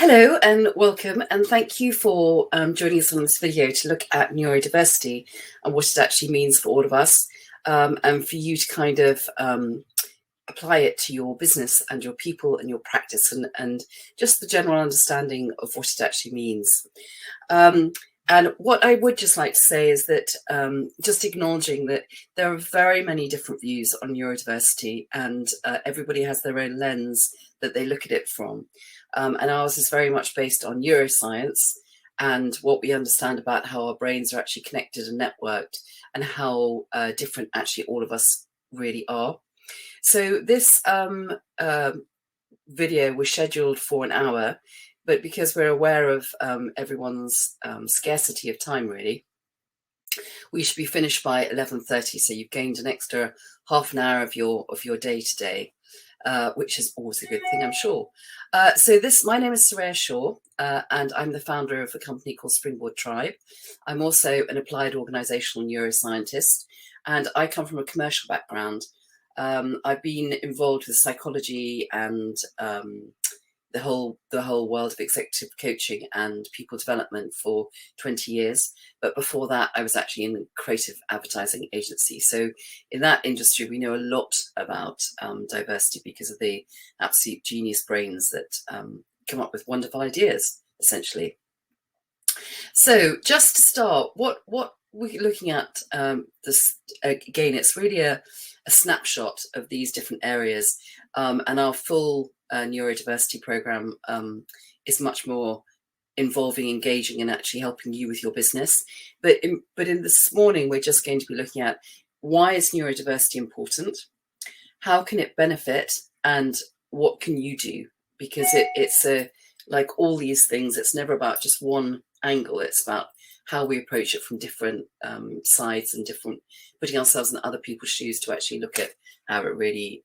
Hello and welcome, and thank you for joining us on this video to look at neurodiversity and what it actually means for all of us, and for you to kind of apply it to your business and your people and your practice and just the general understanding of what it actually means. And what I would just like to say is that just acknowledging that there are very many different views on neurodiversity, and everybody has their own lens that they look at it from. And ours is very much based on neuroscience and what we understand about how our brains are actually connected and networked, and how different actually all of us really are. So this video was scheduled for an hour, but because we're aware of everyone's scarcity of time, really, we should be finished by 11:30. So you've gained an extra half an hour of your day today, which is always a good thing, I'm sure. My name is Soraya, and I'm the founder of a company called Springboardtribe. I'm also an applied organisational neuroscientist, and I come from a commercial background. I've been involved with psychology and the whole world of executive coaching and people development for 20 years. But before that, I was actually in a creative advertising agency. So in that industry, we know a lot about diversity because of the absolute genius brains that come up with wonderful ideas, essentially. So just to start, what we're looking at, again, it's really a snapshot of these different areas, and our full neurodiversity program is much more involving, engaging, and actually helping you with your business. But in this morning, we're just going to be looking at why is neurodiversity important, how can it benefit, and what can you do? Because it's like all these things, it's never about just one angle. It's about how we approach it from different sides and putting ourselves in other people's shoes to actually look at how it really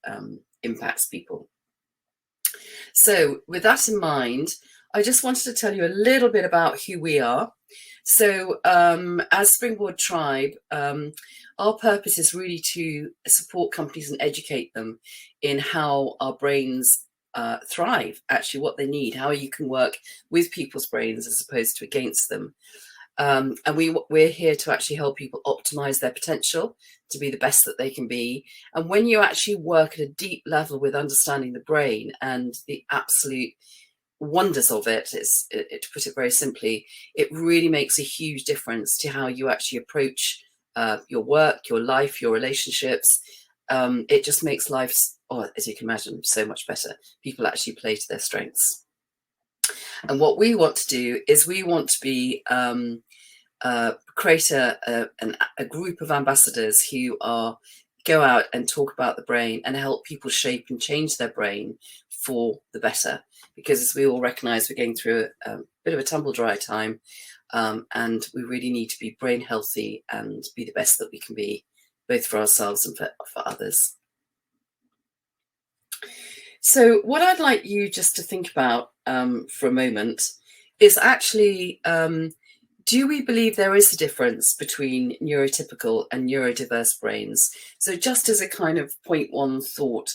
impacts people. So with that in mind, I just wanted to tell you a little bit about who we are. So as Springboardtribe, our purpose is really to support companies and educate them in how our brains thrive, actually what they need, how you can work with people's brains as opposed to against them. And we're here to actually help people optimize their potential to be the best that they can be. And when you actually work at a deep level with understanding the brain and the absolute wonders of it, to put it very simply, it really makes a huge difference to how you actually approach your work, your life, your relationships. It just makes life, as you can imagine, so much better. People actually play to their strengths. And what we want to do is we want to be create a group of ambassadors who go out and talk about the brain and help people shape and change their brain for the better. Because as we all recognise, we're going through a bit of a tumble dry time, and we really need to be brain healthy and be the best that we can be, both for ourselves and for others. So what I'd like you just to think about for a moment is actually, do we believe there is a difference between neurotypical and neurodiverse brains? So just as a kind of point one thought,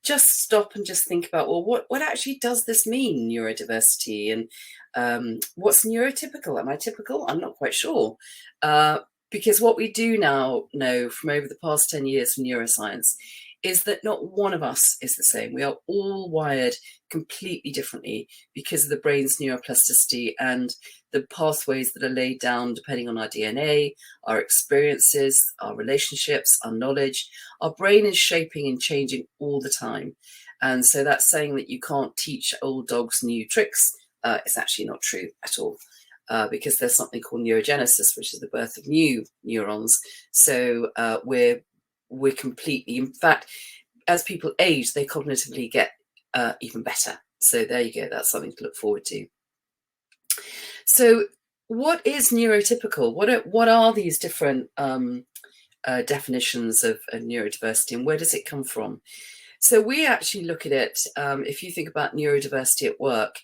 just stop and just think about, well, what actually does this mean, neurodiversity? And what's neurotypical? Am I typical? I'm not quite sure. Because what we do now know from over the past 10 years from neuroscience is that not one of us is the same. We are all wired completely differently because of the brain's neuroplasticity and the pathways that are laid down depending on our DNA, our experiences, our relationships, our knowledge. Our brain is shaping and changing all the time. And so that's saying that you can't teach old dogs new tricks. It's actually not true at all. Because there's something called neurogenesis, which is the birth of new neurons. So we're completely, in fact, as people age, they cognitively get even better. So there you go, that's something to look forward to. So what is neurotypical? What are these different definitions of neurodiversity, and where does it come from? So we actually look at it, if you think about neurodiversity at work,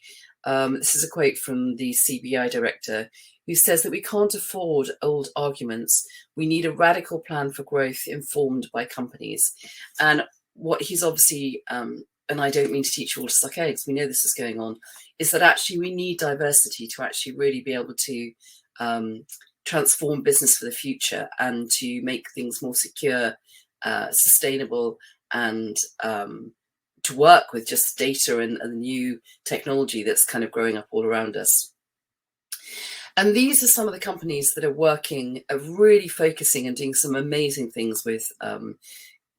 this is a quote from the CBI director, who says that we can't afford old arguments. We need a radical plan for growth informed by companies. And what he's obviously, and I don't mean to teach you all to suck eggs, we know this is going on, is that actually we need diversity to actually really be able to transform business for the future and to make things more secure, sustainable, and to work with just data and new technology that's kind of growing up all around us. And these are some of the companies that are working, really focusing and doing some amazing things with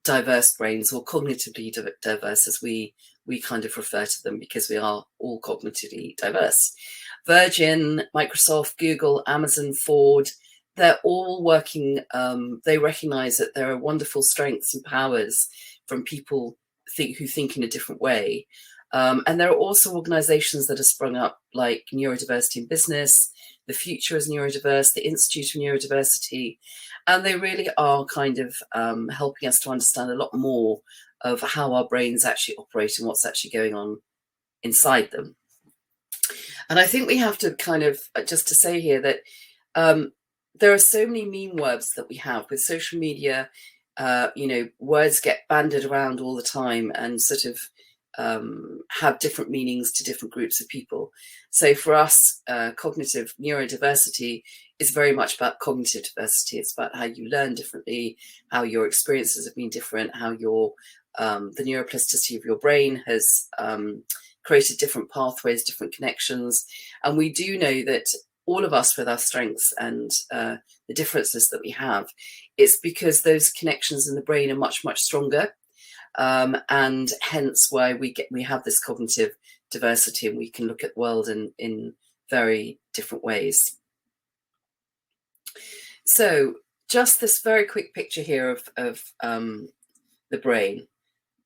diverse brains, or cognitively diverse, as we kind of refer to them, because we are all cognitively diverse. Virgin, Microsoft, Google, Amazon, Ford, they're all working. They recognize that there are wonderful strengths and powers from people who think in a different way. And there are also organizations that have sprung up, like Neurodiversity in Business, The Future is Neurodiverse, the Institute of Neurodiversity, and they really are kind of helping us to understand a lot more of how our brains actually operate and what's actually going on inside them. And I think we have to kind of, just to say here that there are so many meme words that we have with social media. Words get bandied around all the time and sort of have different meanings to different groups of people. So for us, cognitive neurodiversity is very much about cognitive diversity. It's about how you learn differently, how your experiences have been different, how your the neuroplasticity of your brain has created different pathways, different connections. And we do know that all of us, with our strengths and the differences that we have, it's because those connections in the brain are much, much stronger. And hence why we have this cognitive diversity, and we can look at the world in very different ways. So just this very quick picture here of the brain.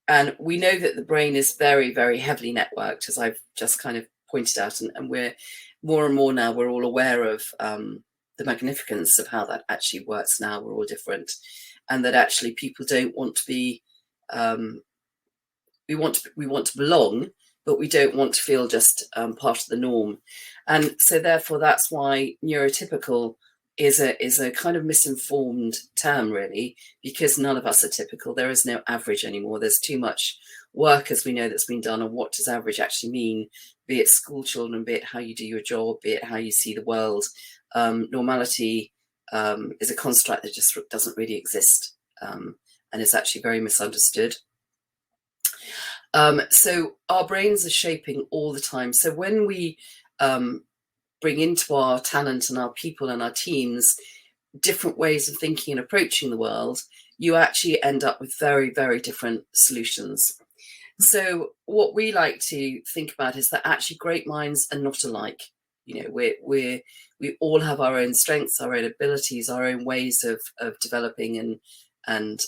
And we know that the brain is very, very heavily networked, as I've just kind of pointed out, and we're more and more now, we're all aware of the magnificence of how that actually works now. We're all different, and that actually people don't want to be we want to belong, but we don't want to feel just part of the norm. And so therefore that's why neurotypical is a kind of misinformed term, really, because none of us are typical. There is no average anymore. There's too much work, as we know, that's been done on what does average actually mean, be it school children, be it how you do your job, be it how you see the world. Normality is a construct that just doesn't really exist, and is actually very misunderstood. So our brains are shaping all the time. So when we bring into our talent and our people and our teams different ways of thinking and approaching the world, you actually end up with very, very different solutions. So what we like to think about is that actually great minds are not alike. You know, we all have our own strengths, our own abilities, our own ways of developing and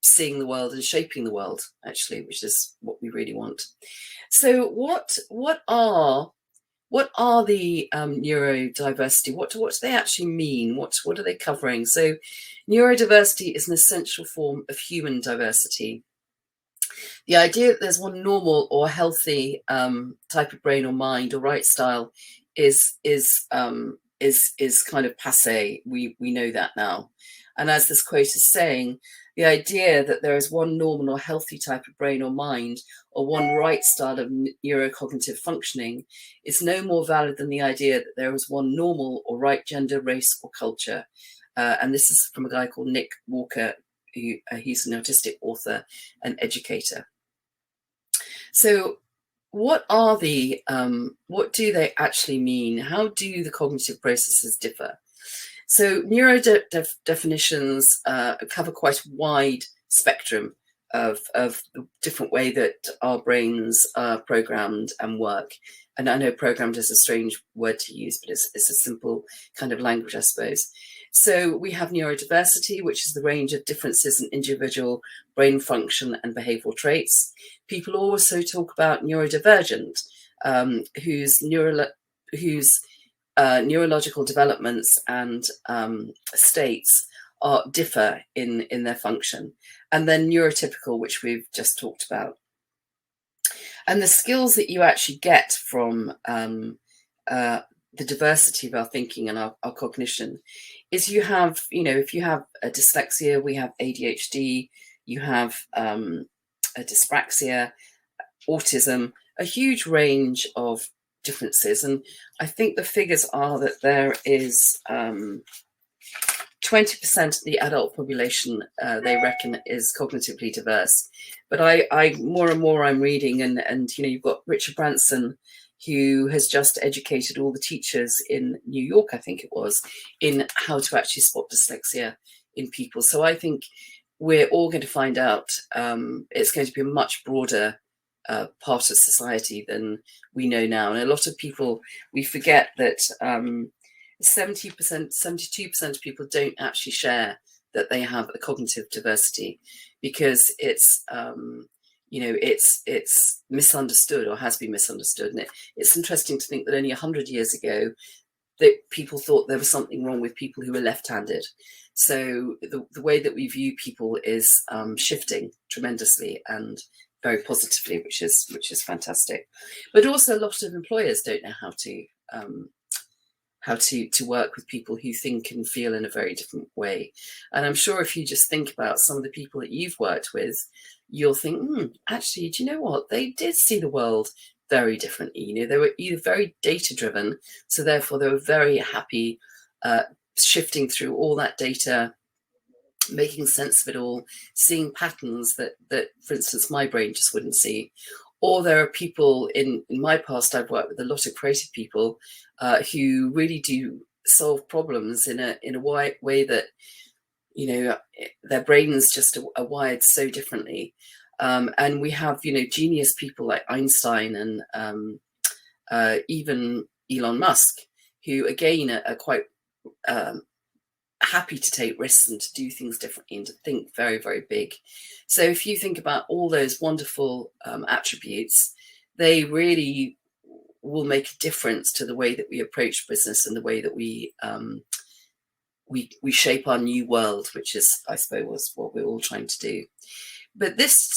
seeing the world and shaping the world, actually, which is what we really want. So what are the neurodiversity? What do they actually mean? What are they covering? So neurodiversity is an essential form of human diversity. The idea that there's one normal or healthy type of brain or mind or right style is kind of passé. We know that now. And as this quote is saying, the idea that there is one normal or healthy type of brain or mind, or one right style of neurocognitive functioning, is no more valid than the idea that there is one normal or right gender, race, or culture. And this is from a guy called Nick Walker, who he's an autistic author and educator. So what are what do they actually mean? How do the cognitive processes differ? So neurodefinitions cover quite a wide spectrum of the different way that our brains are programmed and work. And I know programmed is a strange word to use, but it's a simple kind of language, I suppose. So we have neurodiversity, which is the range of differences in individual brain function and behavioral traits. People also talk about neurodivergent, whose neurological developments and states differ in their function. And then neurotypical, which we've just talked about. And the skills that you actually get from the diversity of our thinking and our cognition is you have, if you have a dyslexia, we have ADHD, you have a dyspraxia, autism, a huge range of differences. And I think the figures are that there is 20% of the adult population, they reckon, is cognitively diverse. But I more and more I'm reading, and you've got Richard Branson, who has just educated all the teachers in New York, I think it was, in how to actually spot dyslexia in people. So I think we're all going to find out it's going to be a much broader part of society than we know now. And a lot of people, we forget that 70%, 72% of people don't actually share that they have a cognitive diversity, because it's it's misunderstood, or has been misunderstood. And it's interesting to think that only 100 years ago that people thought there was something wrong with people who were left-handed. So the way that we view people is shifting tremendously, and very positively, which is fantastic. But also a lot of employers don't know how to work with people who think and feel in a very different way. And I'm sure if you just think about some of the people that you've worked with, you'll think, actually, do you know what? They did see the world very differently. They were either very data driven, so therefore they were very happy shifting through all that data, making sense of it all, seeing patterns that, for instance, my brain just wouldn't see. Or there are people in my past, I've worked with a lot of creative people who really do solve problems in a way that, their brains just are wired so differently. And we have, genius people like Einstein and even Elon Musk, who again are quite happy to take risks and to do things differently and to think very, very big. So if you think about all those wonderful attributes, they really will make a difference to the way that we approach business and the way that we shape our new world, which is, I suppose, what we're all trying to do. But this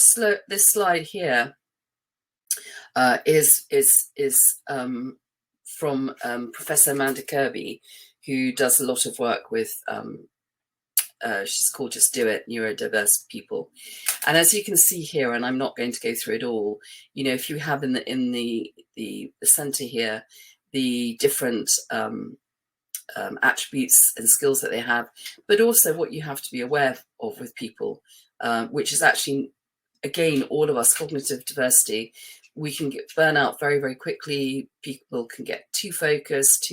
slide here is from Professor Amanda Kirby, who does a lot of work with, she's called Just Do It, neurodiverse people. And as you can see here, and I'm not going to go through it all, if you have in the center here, the different attributes and skills that they have, but also what you have to be aware of with people, which is actually, again, all of us, cognitive diversity. We can get burnout very, very quickly. People can get too focused,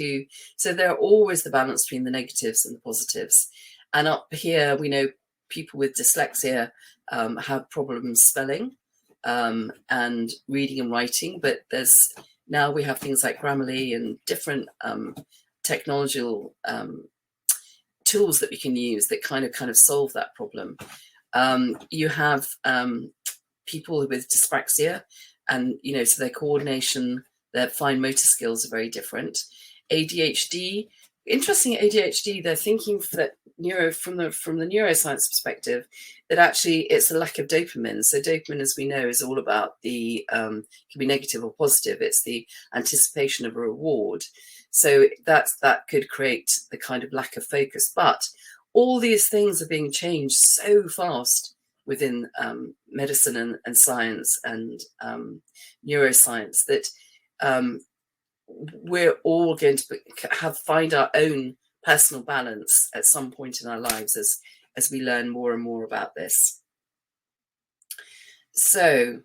so there are always the balance between the negatives and the positives. And up here, we know people with dyslexia have problems spelling and reading and writing, but now we have things like Grammarly and different technological tools that we can use that kind of solve that problem. You have people with dyspraxia, and so their coordination, their fine motor skills are very different. ADHD, interesting. ADHD, they're thinking that from the neuroscience perspective, that actually it's a lack of dopamine. So dopamine, as we know, is all about the can be negative or positive. It's the anticipation of a reward. So that could create the kind of lack of focus. But all these things are being changed so fast within medicine and science and neuroscience that we're all going to find our own personal balance at some point in our lives as we learn more and more about this. So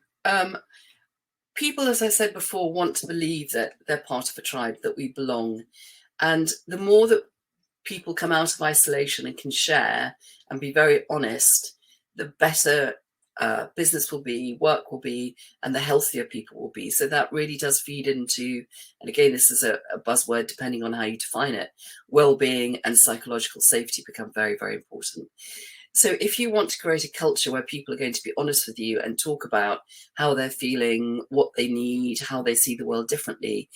people, as I said before, want to believe that they're part of a tribe, that we belong. And the more that people come out of isolation and can share and be very honest, the better business will be, work will be, and the healthier people will be. So that really does feed into, and again, this is a buzzword depending on how you define it, well-being and psychological safety become very, very important. So if you want to create a culture where people are going to be honest with you and talk about how they're feeling, what they need, how they see the world differently,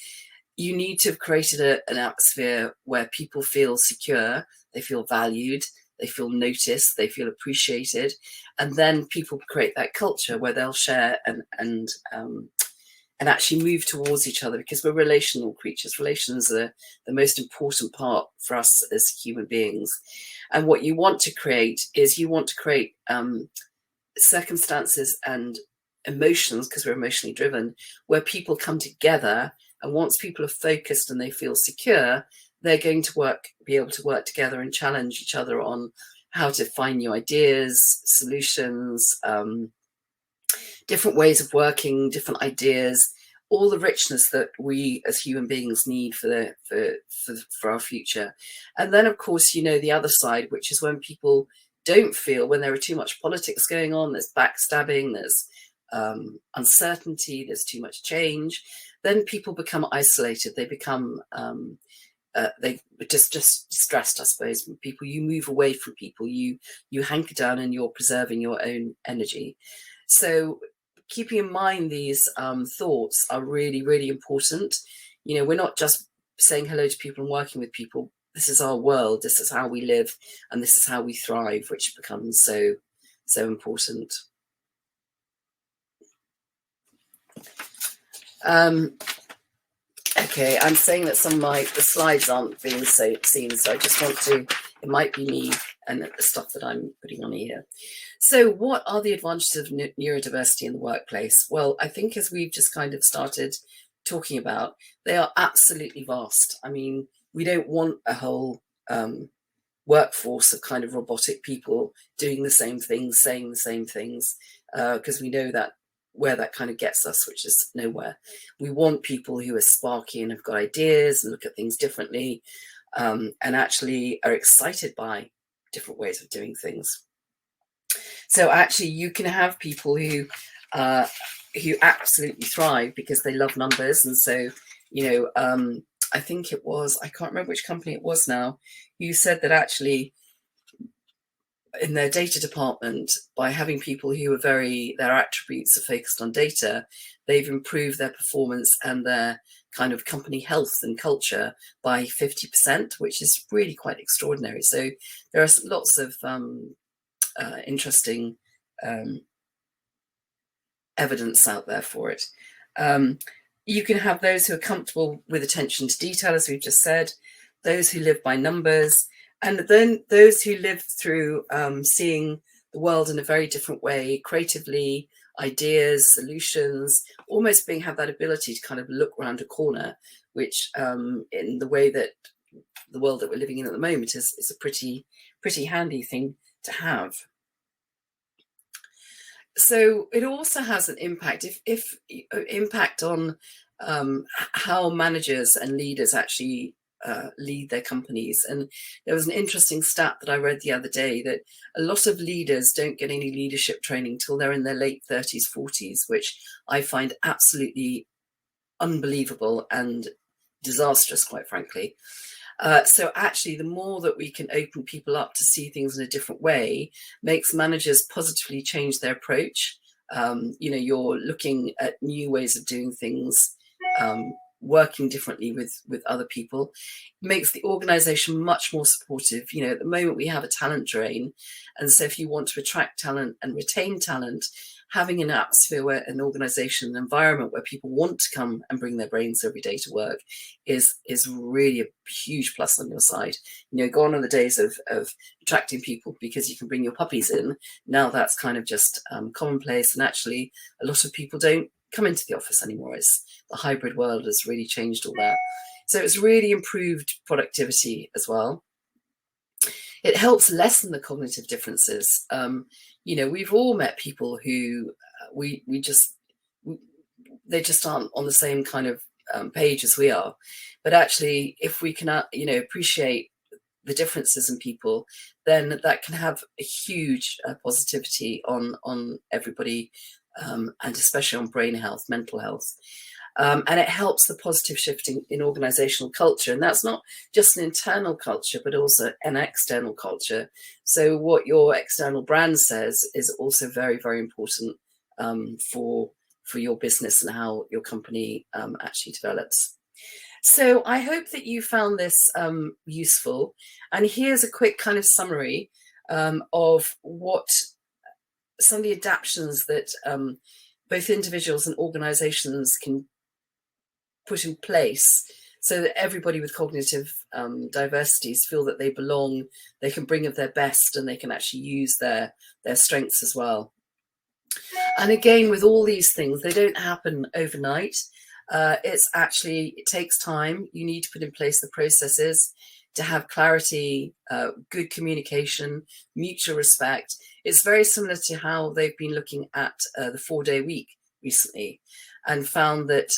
you need to have created an atmosphere where people feel secure, they feel valued, they feel noticed, they feel appreciated, and then people create that culture where they'll share and actually move towards each other, because we're relational creatures. Relations are the most important part for us as human beings. And what you want to create is circumstances and emotions, because we're emotionally driven, where people come together, and once people are focused and they feel secure, they're going to be able to work together and challenge each other on how to find new ideas, solutions, different ways of working, different ideas, all the richness that we as human beings need for our future. And then, of course, you know, the other side, which is when people don't feel, when there are too much politics going on, there's backstabbing, there's uncertainty, there's too much change, then people become isolated. They become they just stressed, I suppose. People, you move away from people, you hanker down, and you're preserving your own energy. So keeping in mind these thoughts are really, really important. You know, we're not just saying hello to people and working with people. This is our world. This is how we live, and this is how we thrive, which becomes so important. Okay, I'm saying that some of the slides aren't being seen, so I just want to, it might be me and the stuff that I'm putting on here. So what are the advantages of neurodiversity in the workplace? Well, I think as we've just kind of started talking about, they are absolutely vast. I mean, we don't want a whole workforce of kind of robotic people doing the same things, saying the same things, because we know that where that kind of gets us, which is nowhere. We want people who are sparky and have got ideas and look at things differently, and actually are excited by different ways of doing things. So actually you can have people who absolutely thrive because they love numbers. And so, you know, I think it was, I can't remember which company it was now, who said that actually in their data department, by having people who are their attributes are focused on data, they've improved their performance and their kind of company health and culture by 50%, which is really quite extraordinary. So there are lots of interesting evidence out there for it. You can have those who are comfortable with attention to detail, as we've just said, those who live by numbers, and then those who live through seeing the world in a very different way, creatively, ideas, solutions, almost have that ability to kind of look around a corner, which in the way that the world that we're living in at the moment is a pretty handy thing to have. So it also has an impact, impact on how managers and leaders actually lead their companies. And there was an interesting stat that I read the other day that a lot of leaders don't get any leadership training till they're in their late 30s, 40s, which I find absolutely unbelievable and disastrous, quite frankly. So actually, the more that we can open people up to see things in a different way, makes managers positively change their approach. You know, you're looking at new ways of doing things, working differently with other people, makes the organization much more supportive. You know, at the moment we have a talent drain, and so if you want to attract talent and retain talent, having an atmosphere where an organization, an environment where people want to come and bring their brains every day to work is really a huge plus on your side. You know, gone are the days of attracting people because you can bring your puppies in. Now that's kind of just commonplace, and actually a lot of people don't come into the office anymore. It's the hybrid world has really changed all that. So it's really improved productivity as well. It helps lessen the cognitive differences. You know, we've all met people who they just aren't on the same kind of page as we are. But actually, if we can, you know, appreciate the differences in people, then that can have a huge positivity on everybody, and especially on brain health, mental health. And it helps the positive shifting in organizational culture. And that's not just an internal culture, but also an external culture. So what your external brand says is also very, very important for your business and how your company actually develops. So I hope that you found this useful. And here's a quick kind of summary of what some of the adaptations that both individuals and organizations can put in place so that everybody with cognitive diversities feel that they belong, they can bring of their best, and they can actually use their strengths as well. And again, with all these things, they don't happen overnight. It takes time. You need to put in place the processes to have clarity, good communication, mutual respect. It's very similar to how they've been looking at the 4-day week recently, and found that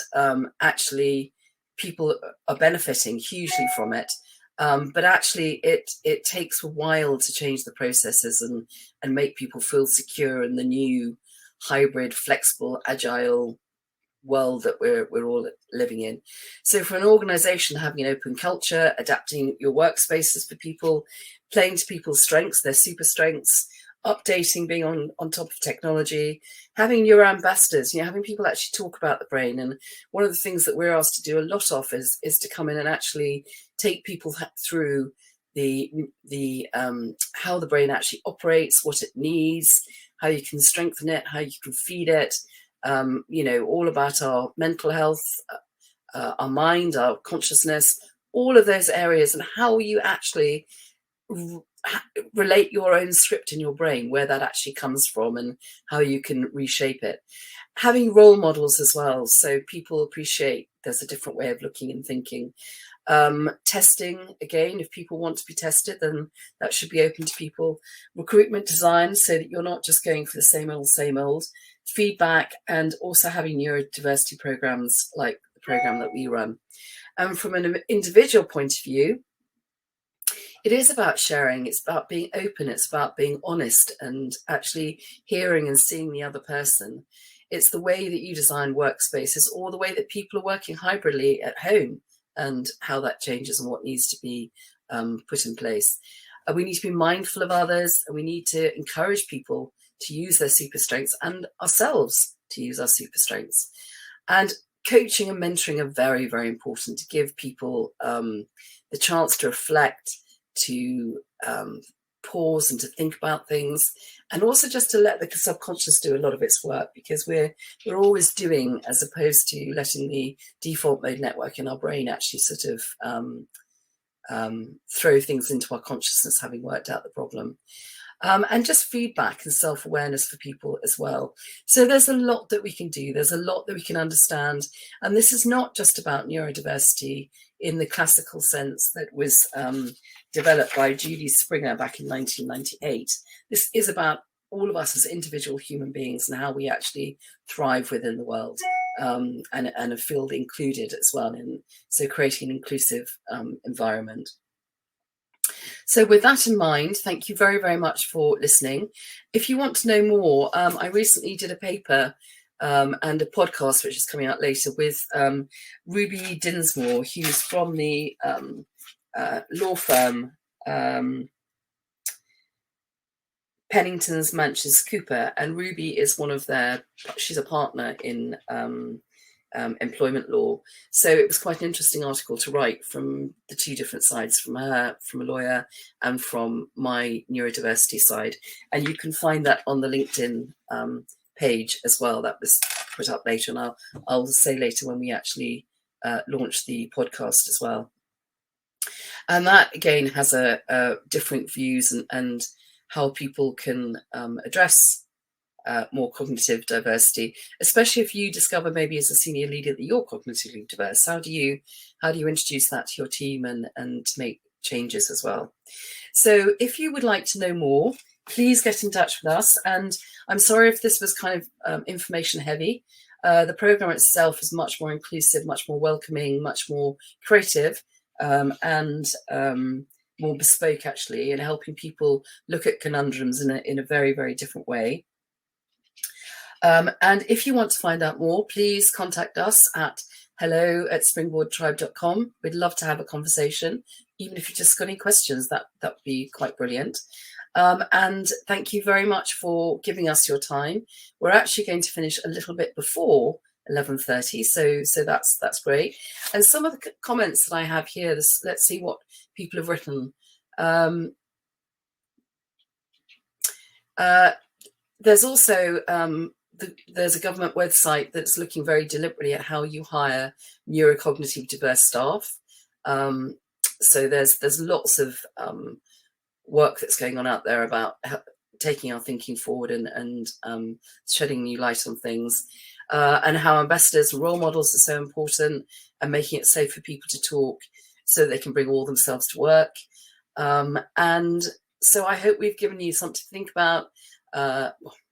actually people are benefiting hugely from it. But actually it takes a while to change the processes and make people feel secure in the new hybrid, flexible, agile world that we're all living in. So for an organization, having an open culture, adapting your workspaces for people, playing to people's strengths, their super strengths, updating, being on top of technology, having your ambassadors, having people actually talk about the brain. And one of the things that we're asked to do a lot of is to come in and actually take people through the how the brain actually operates, what it needs, how you can strengthen it, how you can feed it, all about our mental health, our mind, our consciousness, all of those areas, and how you actually relate your own script in your brain, where that actually comes from and how you can reshape it. Having role models as well, so people appreciate there's a different way of looking and thinking. Testing, again, if people want to be tested, then that should be open to people. Recruitment design, so that you're not just going for the same old. Feedback, and also having neurodiversity programs like the program that we run. And from an individual point of view, it is about sharing, it's about being open, it's about being honest and actually hearing and seeing the other person. It's the way that you design workspaces, or the way that people are working hybridly at home, and how that changes and what needs to be put in place. We need to be mindful of others, and we need to encourage people to use their super strengths, and ourselves to use our super strengths. And coaching and mentoring are very, very important to give people the chance to reflect, to pause and to think about things, and also just to let the subconscious do a lot of its work, because we're always doing, as opposed to letting the default mode network in our brain actually sort of throw things into our consciousness, having worked out the problem. And just feedback and self-awareness for people as well. So there's a lot that we can do. There's a lot that we can understand. And this is not just about neurodiversity in the classical sense that was developed by Judy Springer back in 1998. This is about all of us as individual human beings and how we actually thrive within the world, and feel included as well. So creating an inclusive environment. So with that in mind, thank you very, very much for listening. If you want to know more, I recently did a paper and a podcast, which is coming out later, with Ruby Dinsmore, who's from the law firm Pennington's Manchester Cooper, and Ruby is she's a partner in employment law. So it was quite an interesting article to write from the two different sides, from her, from a lawyer, and from my neurodiversity side. And you can find that on the LinkedIn page as well. That was put up later, and I'll say later when we actually launch the podcast as well. And that again has a different views and how people can address more cognitive diversity, especially if you discover maybe as a senior leader that you're cognitively diverse. How do you introduce that to your team and to make changes as well? So if you would like to know more, please get in touch with us. And I'm sorry if this was kind of information heavy. The program itself is much more inclusive, much more welcoming, much more creative, and more bespoke actually, and helping people look at conundrums in a very, very different way. And if you want to find out more, please contact us at hello@springboardtribe.com. We'd love to have a conversation. Even if you just got any questions, that would be quite brilliant. And thank you very much for giving us your time. We're actually going to finish a little bit before 11:30, so that's great. And some of the comments that I have here, let's see what people have written. There's also there's a government website that's looking very deliberately at how you hire neurocognitive diverse staff. So there's lots of work that's going on out there about taking our thinking forward and shedding new light on things, and how ambassadors and role models are so important, and making it safe for people to talk so they can bring all themselves to work. And so I hope we've given you something to think about.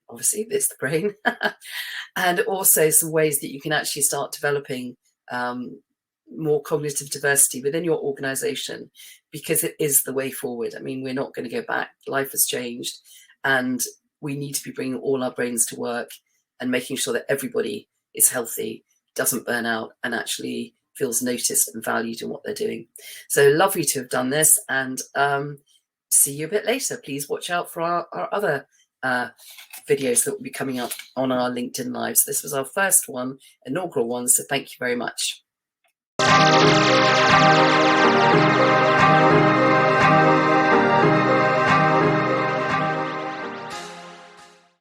Obviously, it's the brain, and also some ways that you can actually start developing more cognitive diversity within your organization, because it is the way forward. I mean, we're not going to go back. Life has changed, and we need to be bringing all our brains to work and making sure that everybody is healthy, doesn't burn out, and actually feels noticed and valued in what they're doing. So lovely to have done this, and see you a bit later. Please watch out for our other videos that will be coming up on our LinkedIn Lives. This was our first one, inaugural one, so thank you very much.